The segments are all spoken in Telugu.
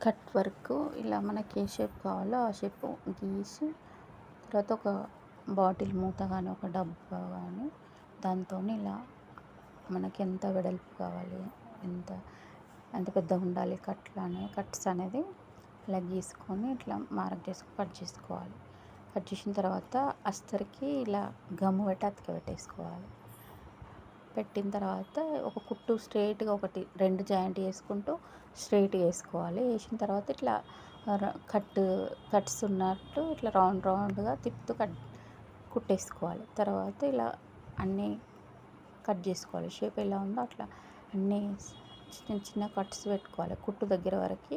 కట్ వర్క్ ఇలా మనకి ఏ షేప్ కావాలో ఆ షేప్ గీసి తర్వాత ఒక బాటిల్ మూత కానీ ఒక డబ్బా కానీ దాంతోని ఇలా మనకి ఎంత వెడల్పు కావాలి ఎంత ఎంత పెద్దగా ఉండాలి కట్స్ అనేది ఇలా గీసుకొని ఇట్లా మార్క్ చేసుకొని కట్ చేసుకోవాలి. కట్ చేసిన తర్వాత అస్తరికి ఇలా గమ్ము పెట్టి అతికిపెట్టేసుకోవాలి. పెట్టిన తర్వాత ఒక కుట్టు స్ట్రైట్గా ఒకటి 2 జాయింట్ వేసుకుంటూ స్ట్రైట్గా వేసుకోవాలి. వేసిన తర్వాత ఇట్లా కట్స్ ఉన్నట్టు ఇట్లా రౌండ్గా తిప్పుతూ కుట్టేసుకోవాలి. తర్వాత ఇలా అన్నీ కట్ చేసుకోవాలి. షేప్ ఎలా ఉందో అట్లా అన్నీ చిన్న చిన్న కట్స్ పెట్టుకోవాలి. కుట్టు దగ్గర వరకు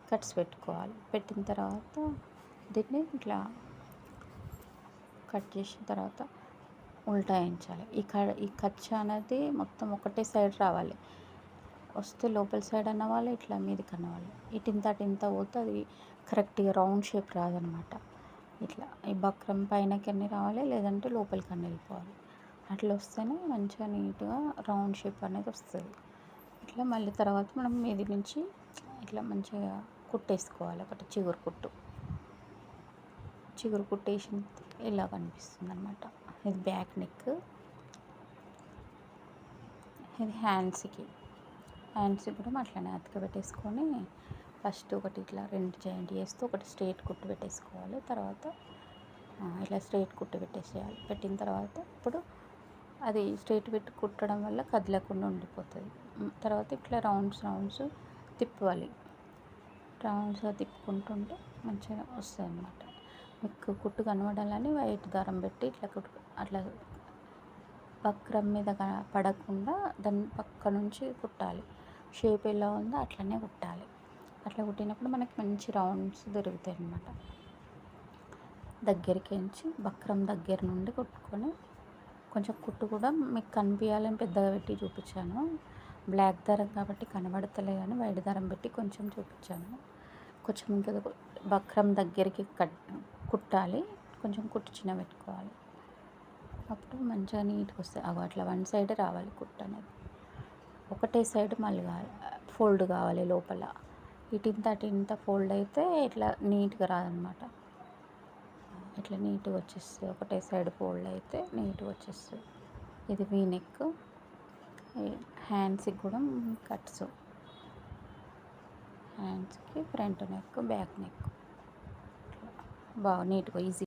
కట్స్ పెట్టుకోవాలి. పెట్టిన తర్వాత దీన్ని ఇట్లా కట్ చేసిన తర్వాత ఉల్టా వేయించాలి. ఈ కచ్చ అనేది మొత్తం ఒకటే సైడ్ రావాలి. వస్తే లోపల సైడ్ అన్నవాళ్ళు ఇట్లా మీదకి అన్నవాళ్ళు ఇటింత పోతే అది కరెక్ట్గా రౌండ్ షేప్ రాదనమాట. ఇట్లా ఈ బక్రం పైనకి అన్నీ రావాలి, లేదంటే లోపలికి అన్నీ వెళ్ళిపోవాలి. అట్లా వస్తేనే మంచిగా నీట్గా రౌండ్ షేప్ అనేది వస్తుంది. ఇట్లా మళ్ళీ తర్వాత మనం మీది నుంచి ఇట్లా మంచిగా కుట్టేసుకోవాలి. ఒకటి చిగురు కుట్టేసిన ఇలా కనిపిస్తుంది అనమాట. ఇది బ్యాక్ నెక్. ఇది హ్యాండ్స్కి కూడా అట్లనే అతకబెట్టేసుకొని ఫస్ట్ ఒకటి ఇట్లా 2 జాయింట్ చేస్తూ ఒకటి స్ట్రైట్ కుట్టు పెట్టేసుకోవాలి. తర్వాత ఇట్లా స్ట్రైట్ కుట్టు పెట్టేసేయాలి. పెట్టిన తర్వాత ఇప్పుడు అది స్ట్రైట్ పెట్టి కుట్టడం వల్ల కదలకుండా ఉండిపోతుంది. తర్వాత ఇట్లా రౌండ్స్ తిప్పాలి. రౌండ్స్గా తిప్పుకుంటుంటే మంచిగా వస్తుంది అన్నమాట. మీకు కుట్టు కనబడాలని వైట్ దారం పెట్టి అట్లా బక్రం మీద పడకుండా దాన్ని పక్క నుంచి కుట్టాలి. షేప్ ఎలా ఉందో అట్లనే కుట్టాలి. అట్లా కుట్టినప్పుడు మనకి మంచి రౌండ్స్ దొరుకుతాయి అన్నమాట. దగ్గరికి ఎంచి బక్రం దగ్గర నుండి కుట్టుకొని కొంచెం కుట్టు కూడా మీకు కనిపించాలని పెద్దగా పెట్టి చూపించాను. బ్లాక్ దారం కాబట్టి కనబడతలే కానీ వైట్ దారం పెట్టి కొంచెం చూపించాను. కొంచెం ఇంకా బక్రం దగ్గరికి కుట్టాలి. కొంచెం కుట్టు చిన్న పెట్టుకోవాలి. అప్పుడు మంచిగా నీట్గా వస్తాయి. అట్లా వన్ సైడ్ రావాలి కుట్టు అనేది. ఒకటే సైడ్ మళ్ళీ ఫోల్డ్ కావాలి లోపల. ఇటింత ఫోల్డ్ అయితే ఇట్లా నీట్గా రాదనమాట. ఇట్లా నీట్గా వచ్చేస్తుంది. ఒకటే సైడ్ ఫోల్డ్ అయితే నీట్గా వచ్చేస్తుంది. ఇది వీ నెక్. హ్యాండ్స్కి కూడా కట్స్. హ్యాండ్స్కి ఫ్రంట్ నెక్, బ్యాక్ నెక్ బాగా నీట్గా ఈజీ.